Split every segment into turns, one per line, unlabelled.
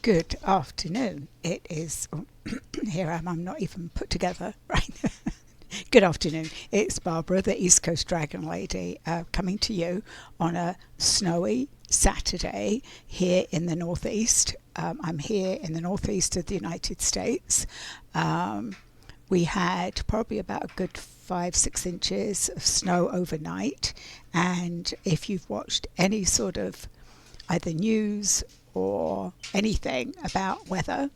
Good afternoon. It is, here I am, I'm not even put together, right? Good afternoon. It's Barbara, the East Coast Dragon Lady, coming to you on a snowy Saturday here in the Northeast. I'm here in the Northeast of the United States. We had probably about a good 5-6 inches of snow overnight. And if you've watched any sort of either news or anything about weather,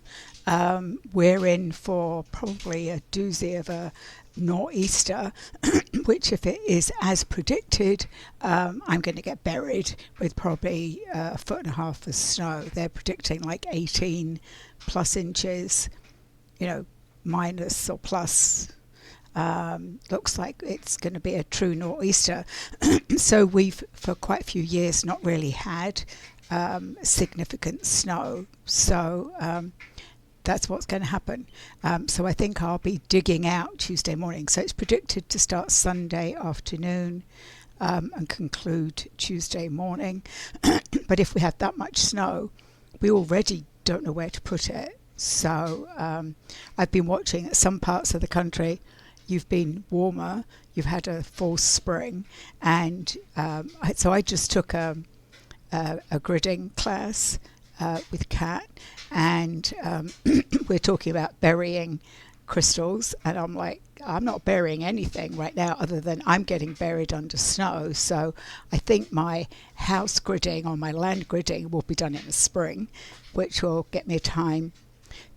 we're in for probably a doozy of a nor'easter, which if it is as predicted, I'm going to get buried with probably 1.5 feet of snow. They're predicting like 18 plus inches, minus or plus. Looks like it's going to be a true nor'easter. So we've for quite a few years not really had significant snow, so that's what's going to happen. So I think I'll be digging out Tuesday morning. So it's predicted to start Sunday afternoon and conclude Tuesday morning. But if we have that much snow, we already don't know where to put it. So I've been watching at some parts of the country. You've been warmer, you've had a false spring, and so I just took a gridding class with Kat, and we're talking about burying crystals, and I'm like, I'm not burying anything right now other than I'm getting buried under snow. So I think my house gridding or my land gridding will be done in the spring, which will get me time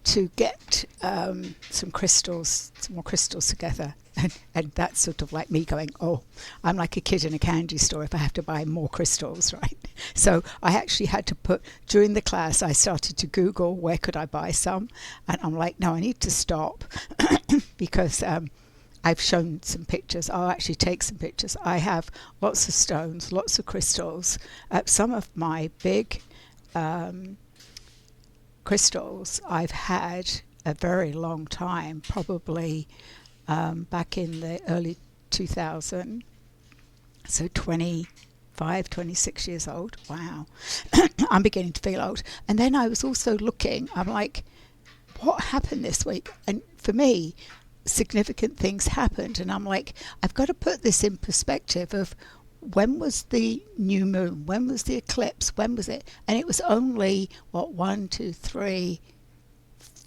to get some more crystals together. And that's sort of like me going, oh, I'm like a kid in a candy store if I have to buy more crystals, right? So I actually had to during the class, I started to Google where could I buy some. And I'm like, no, I need to stop because I've shown some pictures. I'll actually take some pictures. I have lots of stones, lots of crystals. Some of my big crystals I've had a very long time, probably back in the early 2000s, so 25, 26 years old. Wow. I'm beginning to feel old. And then I was also looking, I'm like, what happened this week? And for me, significant things happened. And I'm like, I've got to put this in perspective of when was the new moon? When was the eclipse? When was it? And it was only, 1, 2, 3,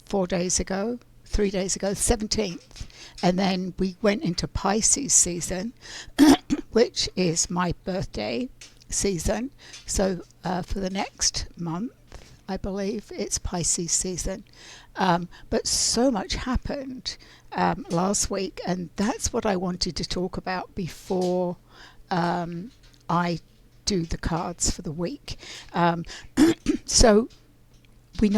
4 days ago, 3 days ago, 17th. And then we went into Pisces season, which is my birthday season. So for the next month, I believe it's Pisces season. But so much happened last week, and that's what I wanted to talk about before I do the cards for the week. So we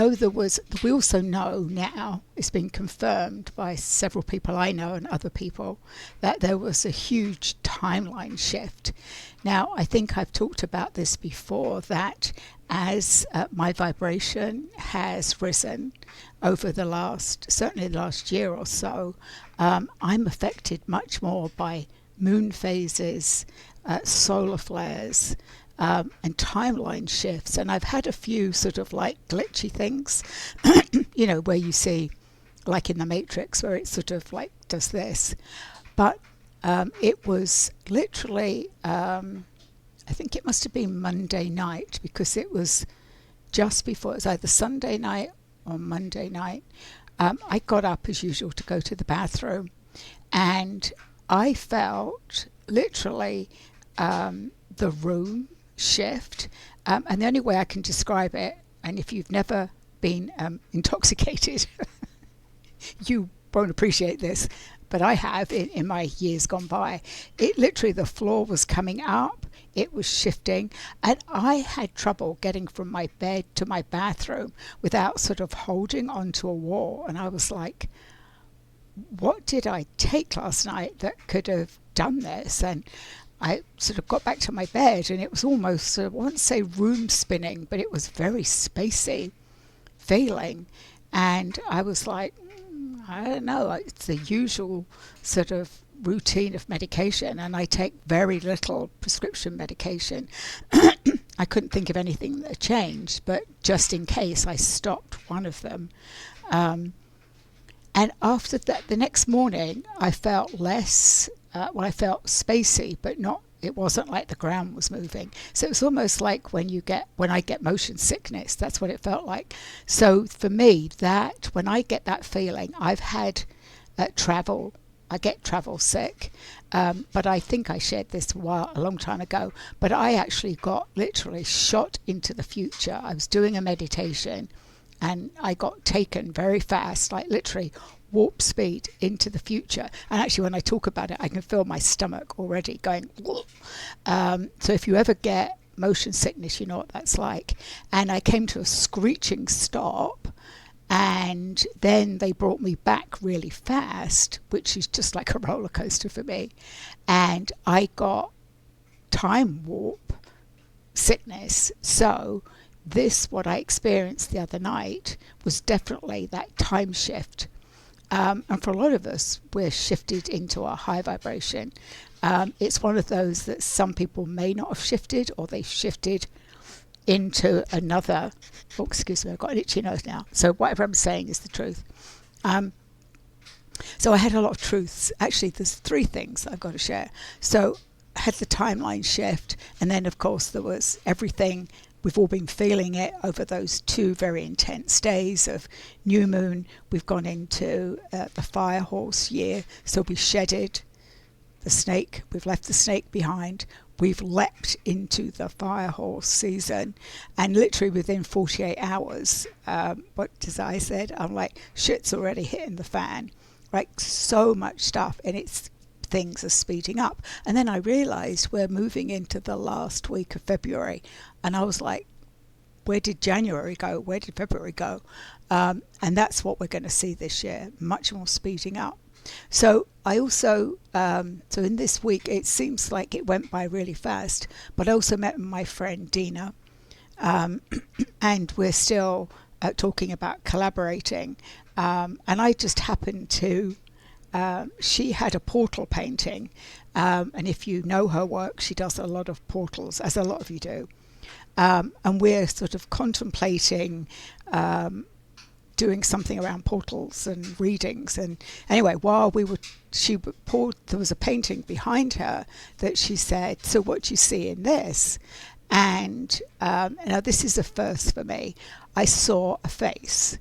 also know now, it's been confirmed by several people I know and other people, that there was a huge timeline shift. Now, I think I've talked about this before, that as my vibration has risen over certainly the last year or so, I'm affected much more by moon phases, solar flares, and timeline shifts. And I've had a few sort of like glitchy things, where you see, like in the Matrix, where it sort of like does this. But it was literally, I think it must have been Monday night, because it was just before, it was either Sunday night or Monday night. I got up as usual to go to the bathroom, and I felt literally the room shift, and the only way I can describe it, and if you've never been intoxicated, you won't appreciate this, but I have in my years gone by. It literally, the floor was coming up, it was shifting, and I had trouble getting from my bed to my bathroom without sort of holding onto a wall. And I was like, what did I take last night that could have done this? And I sort of got back to my bed, and it was almost, I won't say room spinning, but it was very spacey feeling. And I was like, I don't know, it's the usual sort of routine of medication, and I take very little prescription medication. I couldn't think of anything that had changed, but just in case, I stopped one of them. Um, and after that, the next morning, I felt less, I felt spacey, but not, it wasn't like the ground was moving. So it was almost like when I get motion sickness, that's what it felt like. So for me, that, when I get that feeling, I've had travel, I get travel sick. But I think I shared this a long time ago, but I actually got literally shot into the future. I was doing a meditation and I got taken very fast, like literally warp speed into the future. And actually, when I talk about it, I can feel my stomach already going. So if you ever get motion sickness, you know what that's like. And I came to a screeching stop, and then they brought me back really fast, which is just like a roller coaster for me. And I got time warp sickness. So this, what I experienced the other night, was definitely that time shift. And for a lot of us, we're shifted into a high vibration. It's one of those that some people may not have shifted, or they've shifted into another. Oh, excuse me, I've got an itchy nose now. So whatever I'm saying is the truth. So I had a lot of truths. Actually, there's 3 things I've got to share. So I had the timeline shift, and then of course there was everything. We've all been feeling it over those 2 very intense days of new moon. We've gone into the fire horse year, so we shedded the snake. We've left the snake behind. We've leapt into the fire horse season, and literally within 48 hours, what as I said, I'm like, shit's already hitting the fan. Like, so much stuff, and things are speeding up. And then I realized we're moving into the last week of February, and I was like, where did January go? Where did February go? And that's what we're going to see this year, much more speeding up. So I also, so in this week, it seems like it went by really fast, but I also met my friend Dina, and we're still talking about collaborating. And I just happened to, she had a portal painting, and if you know her work, she does a lot of portals, as a lot of you do. And we're sort of contemplating doing something around portals and readings. And anyway, while there was a painting behind her that she said, so what do you see in this? And now this is a first for me. I saw a face,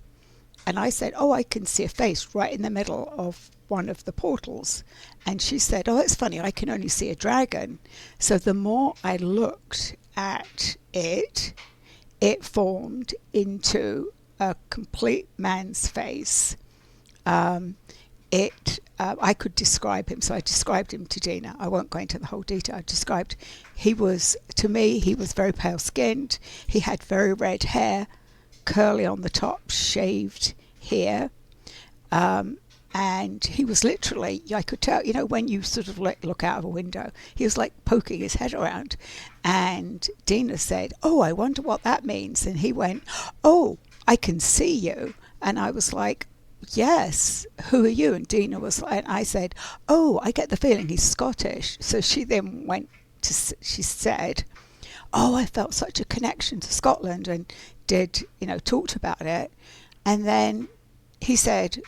and I said, oh, I can see a face right in the middle of one of the portals. And she said, oh, it's funny, I can only see a dragon. So the more I looked at it, it formed into a complete man's face. I could describe him, so I described him to Dina. I won't go into the whole detail. I described, he was very pale skinned. He had very red hair, curly on the top, shaved here. And he was literally, I could tell, when you sort of look out of a window, he was like poking his head around. And Dina said, oh, I wonder what that means. And he went, oh, I can see you. And I was like, yes, who are you? And Dina was like, and I said, oh, I get the feeling he's Scottish. So she then she said, oh, I felt such a connection to Scotland, and talked about it. And then he said,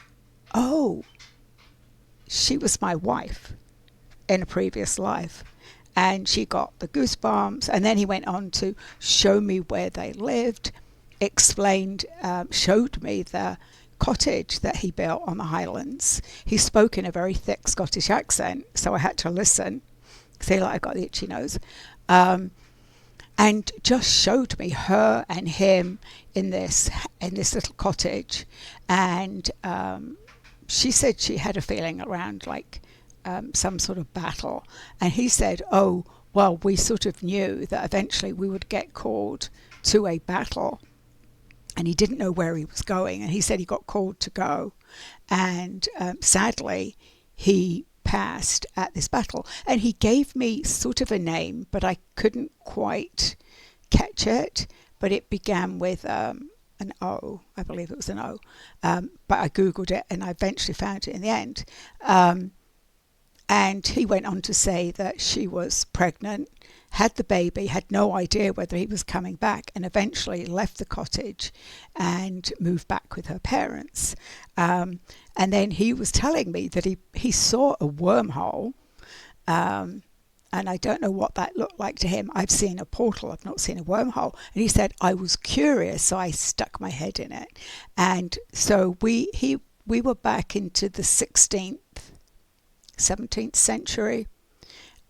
oh, she was my wife in a previous life. And she got the goosebumps. And then he went on to show me where they lived, explained, showed me the cottage that he built on the Highlands. He spoke in a very thick Scottish accent, so I had to listen. See, like I got the itchy nose. And just showed me her and him in this little cottage. And she said she had a feeling around like some sort of battle. And he said, oh, well, we sort of knew that eventually we would get called to a battle. And he didn't know where he was going. And he said he got called to go. And sadly, he passed at this battle. And he gave me sort of a name, but I couldn't quite catch it. But it began with an O. I believe it was an O. But I Googled it and I eventually found it in the end. And he went on to say that she was pregnant, had the baby, had no idea whether he was coming back, and eventually left the cottage and moved back with her parents. And then he was telling me that he saw a wormhole, and I don't know what that looked like to him. I've seen a portal, I've not seen a wormhole. And he said, I was curious, so I stuck my head in it. And so we were back into the 16th, 17th century.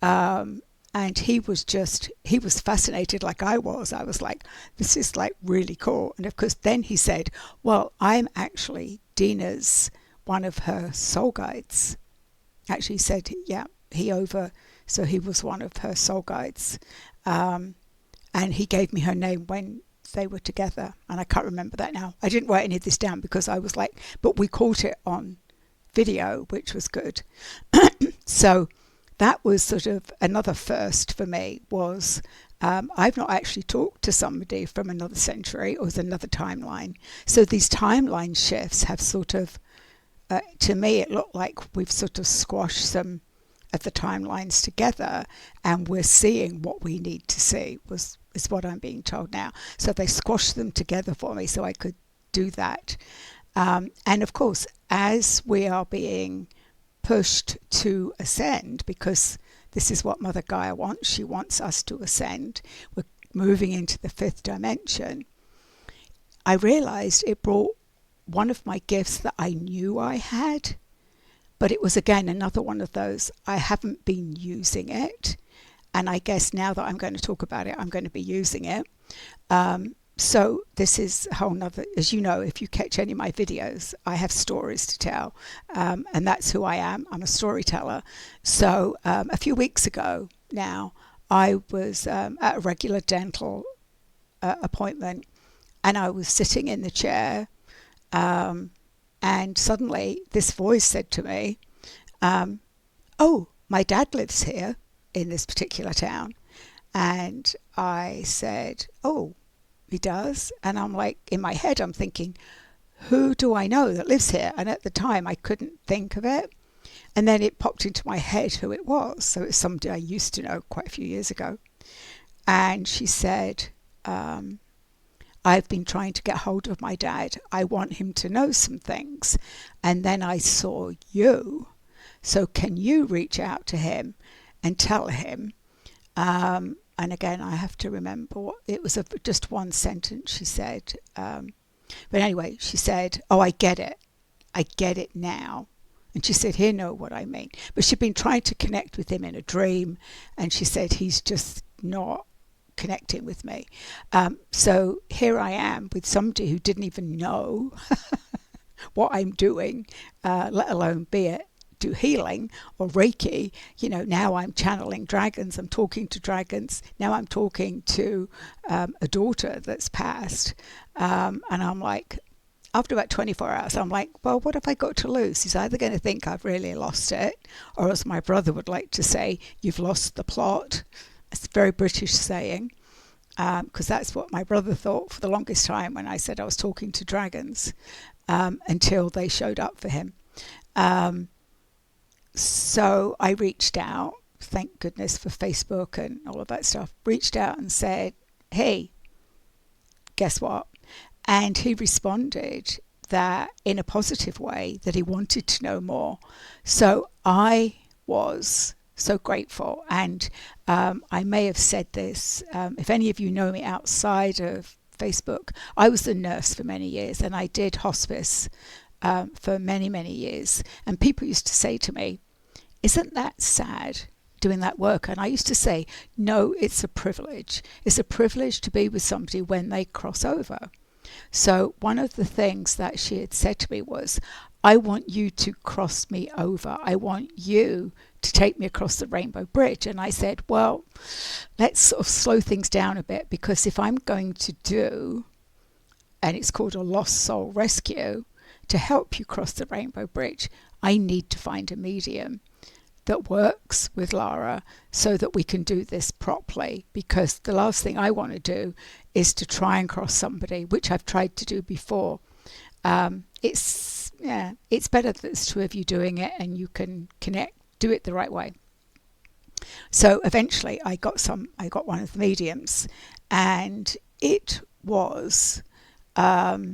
And he was fascinated like I was. I was like, this is like really cool. And of course, then he said, well, I'm actually Dina's, one of her soul guides. Actually he said, yeah, so he was one of her soul guides. And he gave me her name when they were together. And I can't remember that now. I didn't write any of this down because I was like, but we caught it on video, which was good. So that was sort of another first for me. Was I've not actually talked to somebody from another century or another timeline. So these timeline shifts have sort of, to me, it looked like we've sort of squashed some of the timelines together, and we're seeing what we need to see, is what I'm being told now. So they squashed them together for me so I could do that. And of course, as we are being pushed to ascend, because this is what Mother Gaia wants, she wants us to ascend, we're moving into the 5th dimension, I realized it brought one of my gifts that I knew I had, but it was again another one of those, I haven't been using it, and I guess now that I'm going to talk about it, I'm going to be using it. So this is a whole nother, as you know, if you catch any of my videos, I have stories to tell, and that's who I am. I'm a storyteller. So a few weeks ago now, I was at a regular dental appointment, and I was sitting in the chair, and suddenly this voice said to me, oh, my dad lives here in this particular town. And I said, oh, he does? And I'm like, in my head, I'm thinking, who do I know that lives here? And at the time, I couldn't think of it. And then it popped into my head who it was. So it's somebody I used to know quite a few years ago. And she said, I've been trying to get hold of my dad. I want him to know some things. And then I saw you. So can you reach out to him and tell him? And again, I have to remember what it was, just one sentence she said. But anyway, she said, oh, I get it. I get it now. And she said, he'll know what I mean. But she'd been trying to connect with him in a dream. And she said, he's just not connecting with me. So here I am with somebody who didn't even know what I'm doing, let alone be it. Do healing or Reiki. Now I'm channeling dragons, I'm talking to dragons, now I'm talking to a daughter that's passed, and I'm like, after about 24 hours, I'm like, well, what have I got to lose? He's either going to think I've really lost it, or as my brother would like to say, you've lost the plot. It's a very British saying, because that's what my brother thought for the longest time when I said I was talking to dragons, until they showed up for him. So I reached out, thank goodness for Facebook and all of that stuff, reached out and said, hey, guess what? And he responded that in a positive way, that he wanted to know more. So I was so grateful. And I may have said this, if any of you know me outside of Facebook, I was a nurse for many years and I did hospice for many, many years. And people used to say to me, isn't that sad doing that work? And I used to say, no, it's a privilege. It's a privilege to be with somebody when they cross over. So one of the things that she had said to me was, I want you to cross me over. I want you to take me across the Rainbow Bridge. And I said, well, let's sort of slow things down a bit, because if I'm going to do, and it's called a Lost Soul Rescue, to help you cross the Rainbow Bridge, I need to find a medium that works with Lara so that we can do this properly, because the last thing I want to do is to try and cross somebody, which I've tried to do before. It's better that there's two of you doing it and you can connect do it the right way. So eventually I got one of the mediums, and it was, I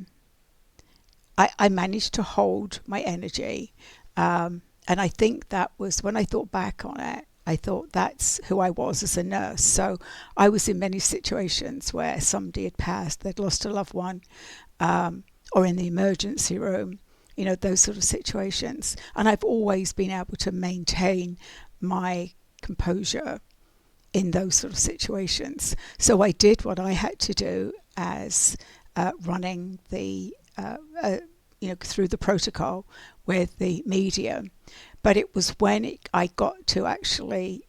managed to hold my energy. And I think that was, when I thought back on it, I thought that's who I was as a nurse. So I was in many situations where somebody had passed, they'd lost a loved one, or in the emergency room, those sort of situations. And I've always been able to maintain my composure in those sort of situations. So I did what I had to do as running the, through the protocol with the medium. But it was when I got to actually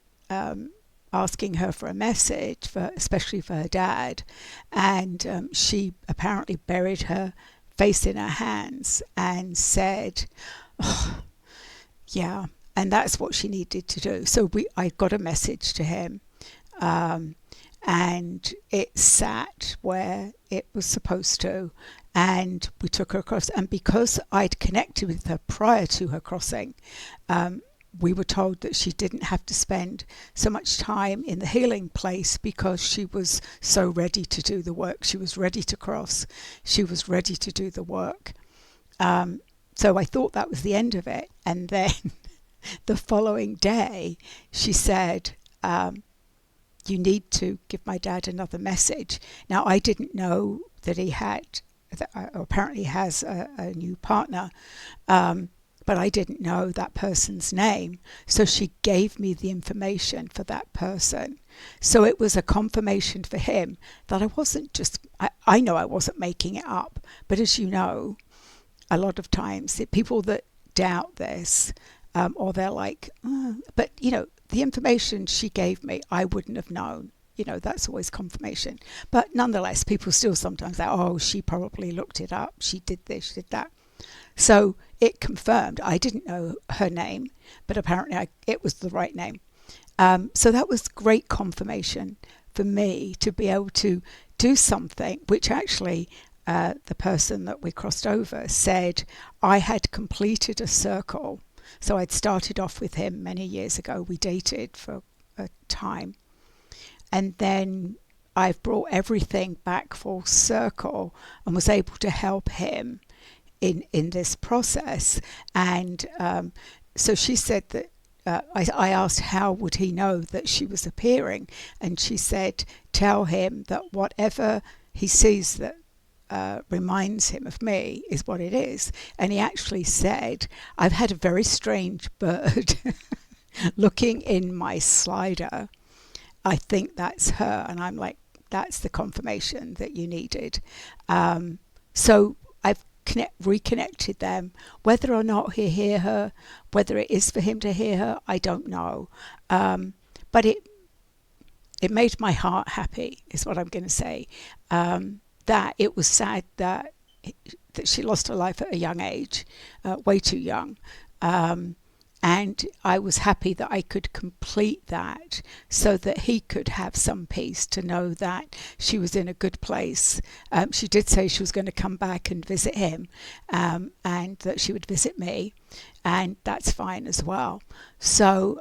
asking her for a message, especially for her dad, and she apparently buried her face in her hands and said, oh, yeah, and that's what she needed to do. So I got a message to him, and it sat where it was supposed to, and we took her across. And because I'd connected with her prior to her crossing, we were told that she didn't have to spend so much time in the healing place because she was so ready to do the work. She was ready to cross. She was ready to do the work. So I thought that was the end of it. And then the following day, she said, you need to give my dad another message. Now, I didn't know that he had, apparently has a new partner, but I didn't know that person's name. So she gave me the information for that person. So it was a confirmation for him that I wasn't just, I know I wasn't making it up, but as you know, a lot of times the people that doubt this, or they're like, but the information she gave me, I wouldn't have known. That's always confirmation. But nonetheless, people still sometimes say, oh, she probably looked it up. She did this, she did that. So it confirmed. I didn't know her name, but apparently it was the right name. So that was great confirmation for me to be able to do something, which actually the person that we crossed over said I had completed a circle. So I'd started off with him many years ago. We dated for a time. And then I've brought everything back full circle and was able to help him in this process. And so she said that I asked how would he know that she was appearing, and she said, tell him that whatever he sees that reminds him of me is what it is. And he actually said, I've had a very strange bird looking in my slider. I think that's her. And I'm like, that's the confirmation that you needed. So I've reconnected them. Whether or not he hear her, whether it is for him to hear her, I don't know. But it made my heart happy, is what I'm going to say. That it was sad that she lost her life at a young age, way too young. And I was happy that I could complete that so that he could have some peace to know that she was in a good place. She did say she was going to come back and visit him, and that she would visit me, and that's fine as well. So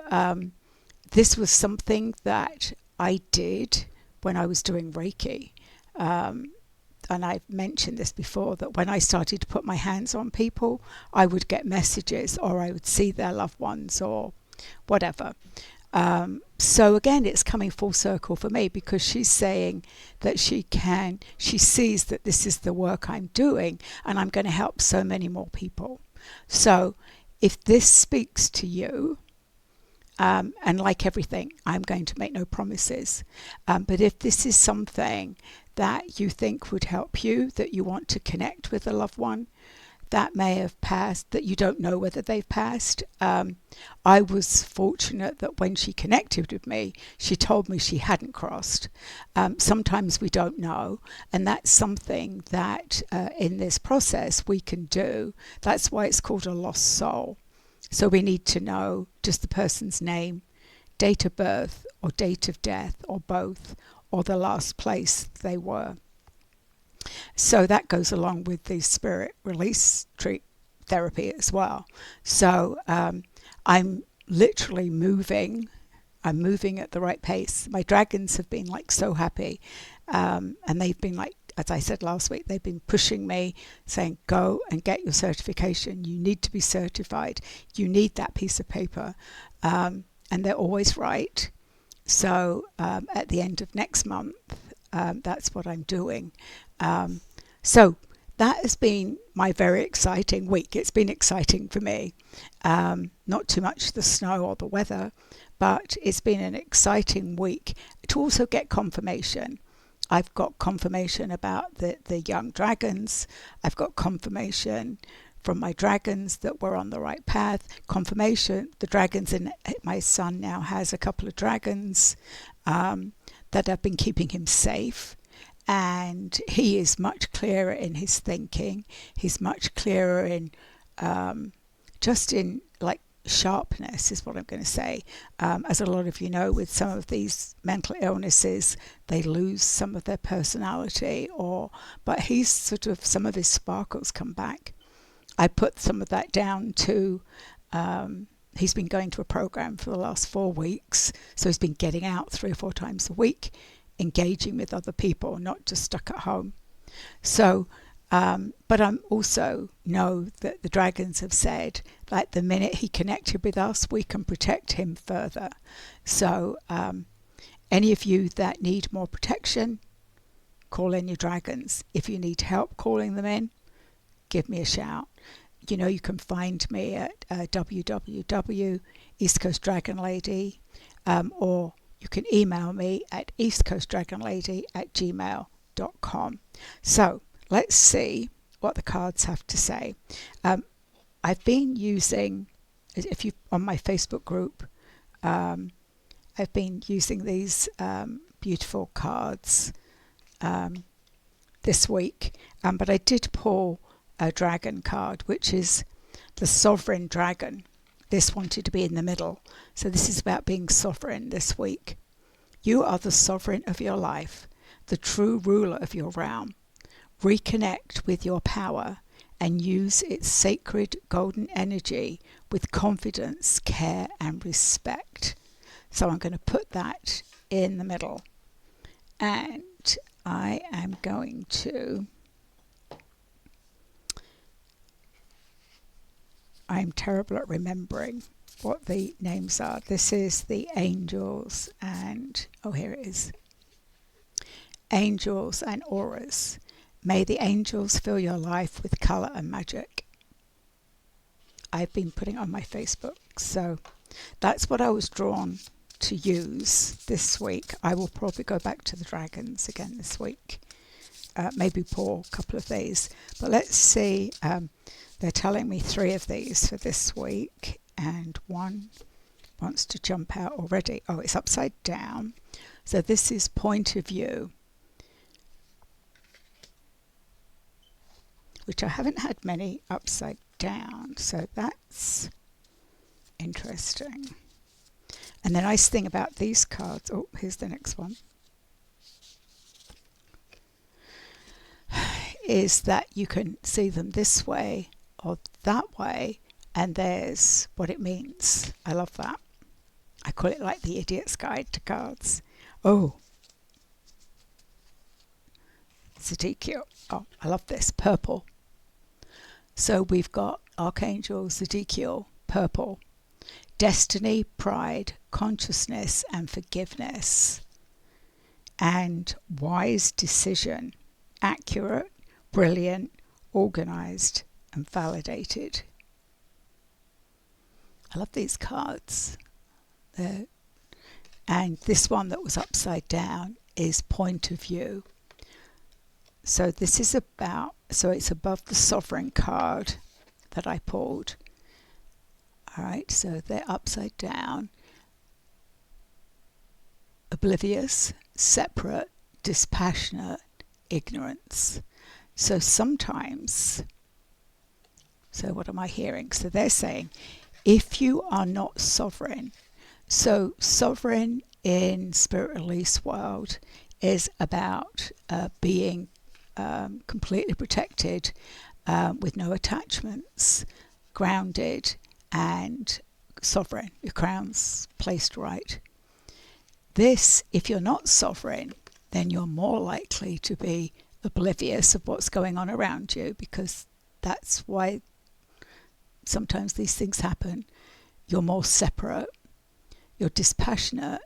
this was something that I did when I was doing Reiki. And I've mentioned this before, that when I started to put my hands on people, I would get messages, or I would see their loved ones or whatever. So again, it's coming full circle for me, because she's saying that she sees that this is the work I'm doing, and I'm going to help so many more people. So if this speaks to you, and like everything, I'm going to make no promises. But if this is something that you think would help you, that you want to connect with a loved one that may have passed, that you don't know whether they've passed. I was fortunate that when she connected with me, she told me she hadn't crossed. Sometimes we don't know, and that's something that in this process we can do. That's why it's called a lost soul. So we need to know just the person's name, date of birth, or date of death, or both, or the last place they were. So that goes along with the spirit release therapy as well. So I'm literally moving. I'm moving at the right pace. My dragons have been like so happy. And they've been like, as I said last week, they've been pushing me, saying, go and get your certification. You need to be certified. You need that piece of paper. And they're always right. So at the end of next month, that's what I'm doing. So that has been my very exciting week. It's been exciting for me. Not too much the snow or the weather, but it's been an exciting week to also get confirmation. I've got confirmation about the young dragons. I've got confirmation from my dragons that we're on the right path. Confirmation, the dragons in my son now has a couple of dragons that have been keeping him safe. And he is much clearer in his thinking. He's much clearer in just in like sharpness is what I'm going to say. As a lot of you know, with some of these mental illnesses, they lose some of their personality, but he's sort of, some of his sparkles come back. I put some of that down to he's been going to a program for the last 4 weeks, so he's been getting out 3 or 4 times a week, engaging with other people, not just stuck at home. So but I'm also know that the dragons have said, like, the minute he connected with us, we can protect him further. So any of you that need more protection, call in your dragons. If you need help calling them in, give me a shout. You know, you can find me at East Coast Dragon Lady, or you can email me at eastcoastdragonlady@gmail.com. So let's see what the cards have to say. I've been using, if you on my Facebook group, I've been using these beautiful cards this week, but I did pull a dragon card, which is the sovereign dragon. This wanted to be in the middle, so this is about being sovereign this week. You are the sovereign of your life, the true ruler of your realm. Reconnect with your power and use its sacred golden energy with confidence, care, and respect. So I'm going to put that in the middle. And I am going to... I'm terrible at remembering what the names are. This is the angels and... oh, here it is. Angels and auras. May the angels fill your life with colour and magic. I've been putting on my Facebook, so that's what I was drawn to use this week. I will probably go back to the dragons again this week, maybe pull a couple of these. But let's see, they're telling me 3 of these for this week, and one wants to jump out already. Oh, it's upside down. So this is point of view, which I haven't had many upside down, so that's interesting. And the nice thing about these cards, oh, here's the next one, is that you can see them this way or that way, and there's what it means. I love that. I call it like the idiot's guide to cards. Oh, Zedekiel. Oh, I love this. Purple. So we've got Archangel Zedekiel, purple. Destiny, pride, consciousness, and forgiveness. And wise decision. Accurate, brilliant, organized, and validated. I love these cards. And this one that was upside down is point of view. So this is about, so it's above the sovereign card that I pulled. All right, so they're upside down. Oblivious, separate, dispassionate, ignorance. So sometimes, so what am I hearing? So they're saying, if you are not sovereign, so sovereign in Spirit Release world is about being completely protected, with no attachments, grounded, and sovereign, your crown's placed right. This, if you're not sovereign, then you're more likely to be oblivious of what's going on around you, because that's why sometimes these things happen. You're more separate, you're dispassionate,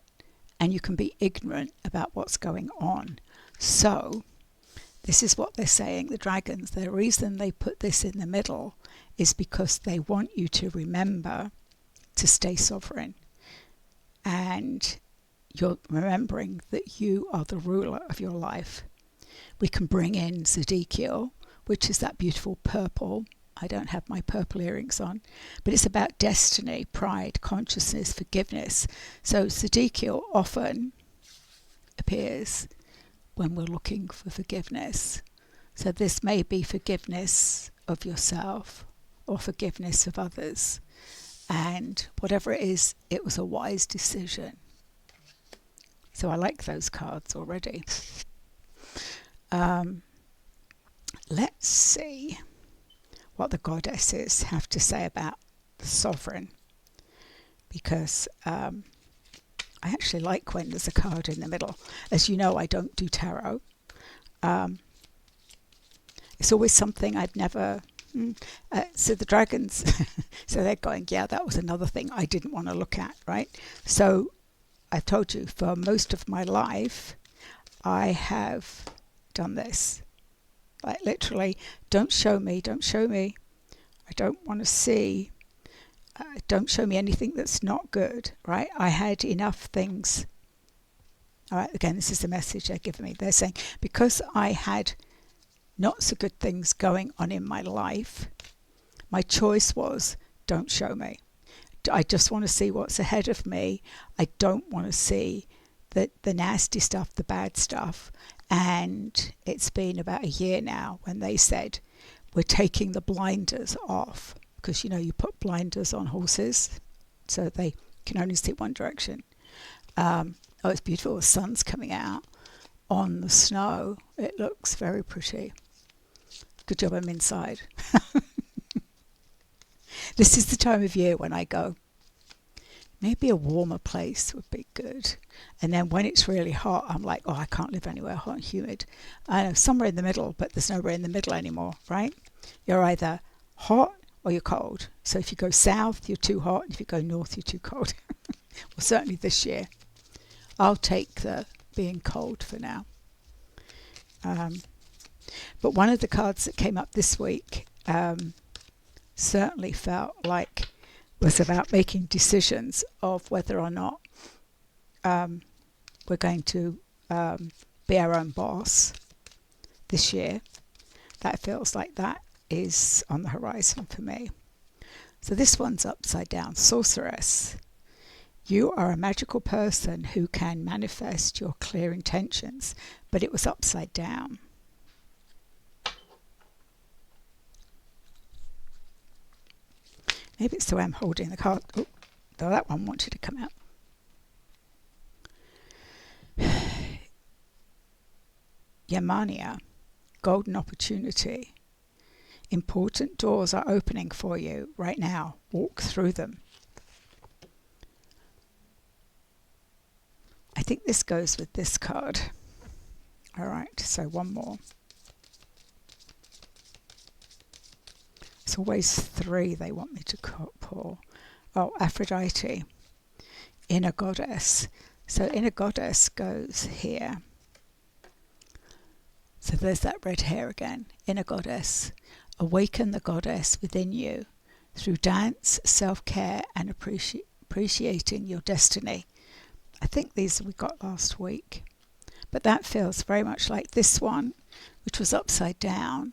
and you can be ignorant about what's going on. So this is what they're saying, the dragons. The reason they put this in the middle is because they want you to remember to stay sovereign. And you're remembering that you are the ruler of your life. We can bring in Zedekiel, which is that beautiful purple. I don't have my purple earrings on, but it's about destiny, pride, consciousness, forgiveness. So Zedekiel often appears when we're looking for forgiveness. So this may be forgiveness of yourself or forgiveness of others. And whatever it is, it was a wise decision. So I like those cards already. Let's see what the goddesses have to say about the sovereign, because I actually like when there's a card in the middle. As you know, I don't do tarot. It's always something I've never... so the dragons, so they're going, yeah, that was another thing I didn't want to look at, right? So I've told you, for most of my life, I have done this. Like literally, don't show me. I don't want to see. Don't show me anything that's not good, right? I had enough things. All right, again, this is the message they're giving me. They're saying, because I had not so good things going on in my life, my choice was, don't show me. I just want to see what's ahead of me. I don't want to see the nasty stuff, the bad stuff. And it's been about a year now when they said, we're taking the blinders off. Because, you know, you put blinders on horses so they can only see one direction. Oh, it's beautiful. The sun's coming out on the snow. It looks very pretty. Good job I'm inside. This is the time of year when I go, maybe a warmer place would be good. And then when it's really hot, I'm like, oh, I can't live anywhere hot and humid. I know, somewhere in the middle, but there's nowhere in the middle anymore, right? You're either hot or you're cold. So if you go south, you're too hot. And if you go north, you're too cold. Well, certainly this year. I'll take the being cold for now. But one of the cards that came up this week certainly felt like was about making decisions of whether or not we're going to be our own boss this year. That feels like that is on the horizon for me. So this one's upside down. Sorceress. You are a magical person who can manifest your clear intentions, but it was upside down. Maybe it's the way I'm holding the card. Oh, though that one wanted to come out. Yamania, golden opportunity. Important doors are opening for you right now. Walk through them. I think this goes with this card. All right, so one more. It's always three they want me to pull. Oh, Aphrodite, inner goddess. So inner goddess goes here. So there's that red hair again. Inner goddess. Awaken the goddess within you through dance, self-care, and appreciating your destiny. I think these we got last week. But that feels very much like this one, which was upside down.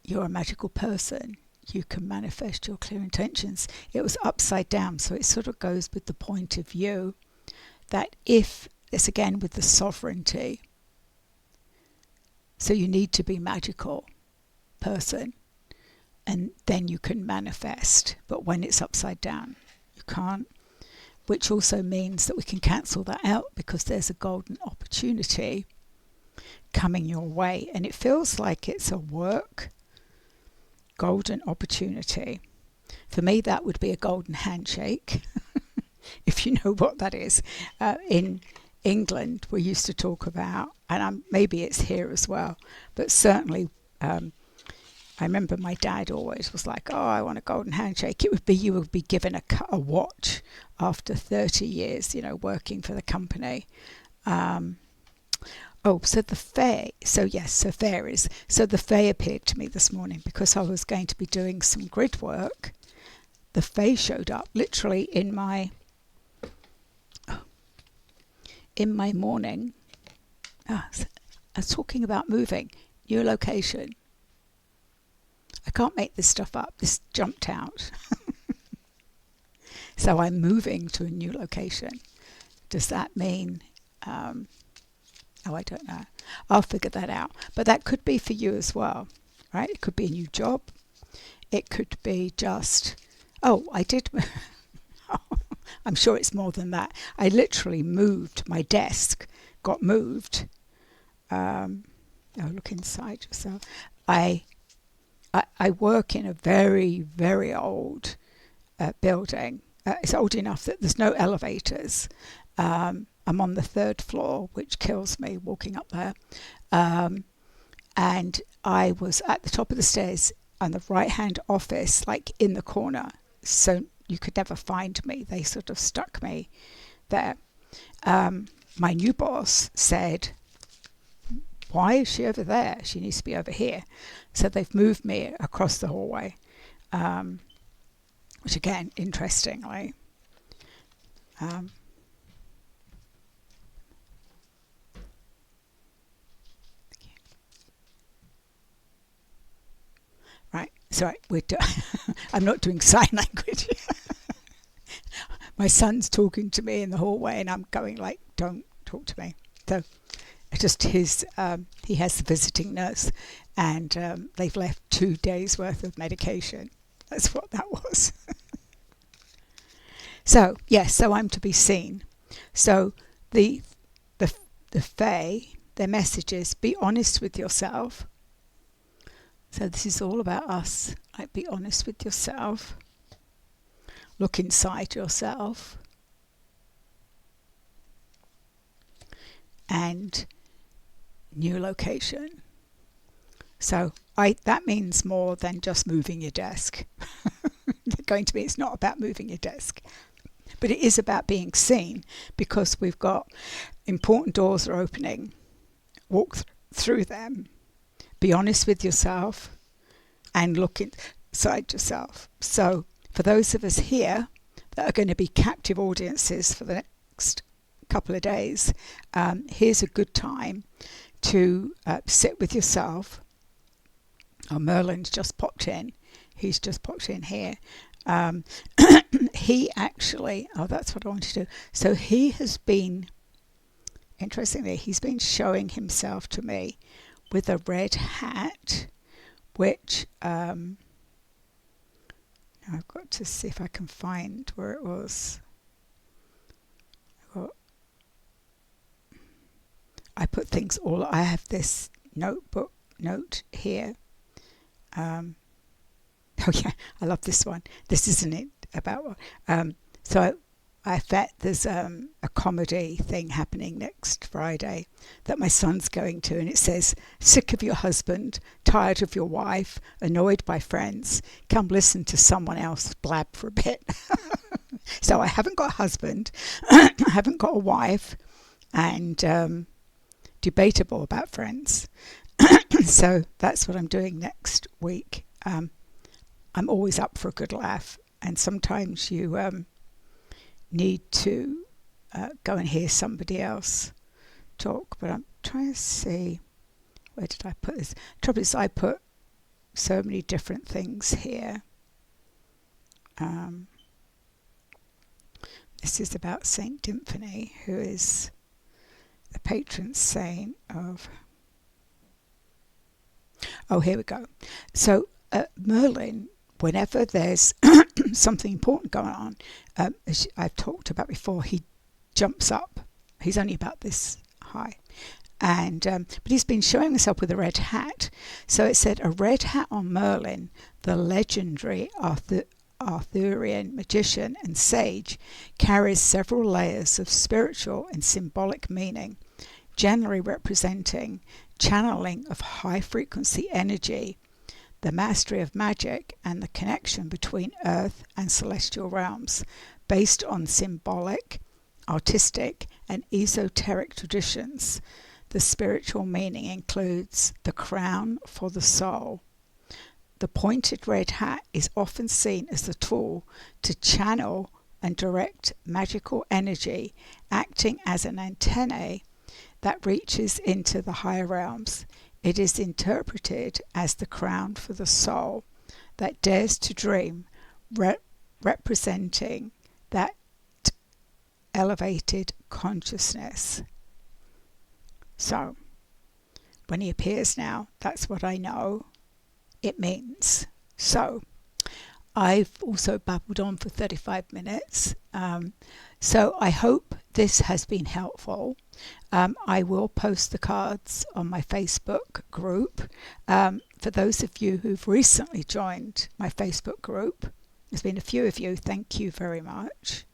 You're a magical person. You can manifest your clear intentions. It was upside down, so it sort of goes with the point of view that if, this again with the sovereignty, so you need to be magical person and then you can manifest. But when it's upside down, you can't. Which also means that we can cancel that out because there's a golden opportunity coming your way. And it feels like it's a work golden opportunity. For me, that would be a golden handshake, if you know what that is. In England, we used to talk about, and maybe it's here as well, but certainly I remember my dad always was like, oh, I want a golden handshake. It would be you would be given a watch after 30 years, working for the company. So the fae. So yes, so fairies. So the fae appeared to me this morning because I was going to be doing some grid work. The fae showed up literally in my morning. I was talking about moving, new location. I can't make this stuff up. This jumped out. So I'm moving to a new location. Does that mean... I don't know. I'll figure that out. But that could be for you as well, right? It could be a new job. It could be just, I did... I'm sure it's more than that. I literally moved. My desk got moved. Look inside yourself. I work in a very, very old building. It's old enough that there's no elevators. I'm on the 3rd floor, which kills me walking up there. And I was at the top of the stairs on the right-hand office, like in the corner. So you could never find me. They sort of stuck me there. My new boss said, why is she over there? She needs to be over here. So they've moved me across the hallway, which again, interestingly, right. So I'm not doing sign language. My son's talking to me in the hallway, and I'm going like, "Don't talk to me." So just he has the visiting nurse, and they've left 2 days worth of medication. That's what that was. So yes, so I'm to be seen. So the fae, their message is be honest with yourself. So this is all about us. Like, be honest with yourself. Look inside yourself. And new location. So that means more than just moving your desk. It's not about moving your desk. But it is about being seen, because we've got important doors are opening. Walk through them. Be honest with yourself and look inside yourself. So for those of us here that are going to be captive audiences for the next couple of days, here's a good time to sit with yourself. Merlin's just popped in. He's just popped in here. He actually, that's what I wanted to do. So he has been, interestingly, he's been showing himself to me with a red hat, which I've got to see if I can find where it was. I put things I have this note here. Oh yeah, I love this one. This isn't it about. So I bet there's a comedy thing happening next Friday that my son's going to, and it says, sick of your husband, tired of your wife, annoyed by friends, come listen to someone else blab for a bit. So I haven't got a husband, I haven't got a wife, and debatable about friends. So that's what I'm doing next week. I'm always up for a good laugh, and sometimes you need to go and hear somebody else talk. But I'm trying to see, where did I put this? Trouble is, I put so many different things here. This is about Saint Dymphany, who is the patron saint of... Oh, here we go. So Merlin, whenever there's something important going on, as I've talked about before, he jumps up. He's only about this high. And but he's been showing himself with a red hat. So it said, a red hat on Merlin, the legendary Arthurian magician and sage carries several layers of spiritual and symbolic meaning, generally representing channeling of high frequency energy, the mastery of magic, and the connection between earth and celestial realms, based on symbolic, artistic, and esoteric traditions. The spiritual meaning includes the crown for the soul. The pointed red hat is often seen as the tool to channel and direct magical energy, acting as an antennae that reaches into the higher realms. It is interpreted as the crown for the soul that dares to dream, representing that elevated consciousness. So, when he appears now, that's what I know it means. So, I've also babbled on for 35 minutes. So I hope this has been helpful. I will post the cards on my Facebook group. For those of you who've recently joined my Facebook group, there's been a few of you, thank you very much.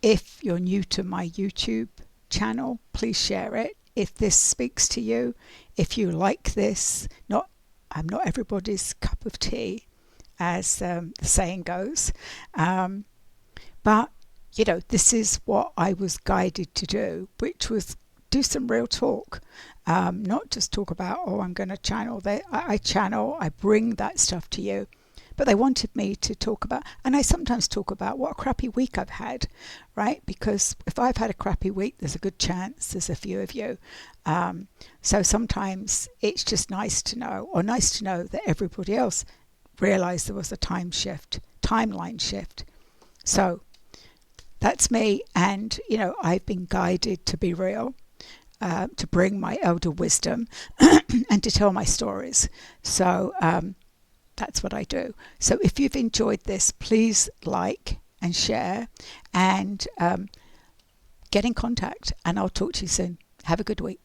If you're new to my YouTube channel, please share it. If this speaks to you, if you like this, I'm not everybody's cup of tea, as the saying goes, but this is what I was guided to do, which was do some real talk, not just talk about, I'm going to channel that. I bring that stuff to you. But they wanted me to talk about, and I sometimes talk about what a crappy week I've had, right? Because if I've had a crappy week, there's a good chance there's a few of you. So sometimes it's just nice to know that everybody else realised there was a timeline shift. So that's me, and I've been guided to be real, to bring my elder wisdom, and to tell my stories. So that's what I do. So if you've enjoyed this, please like and share, and get in contact, and I'll talk to you soon. Have a good week.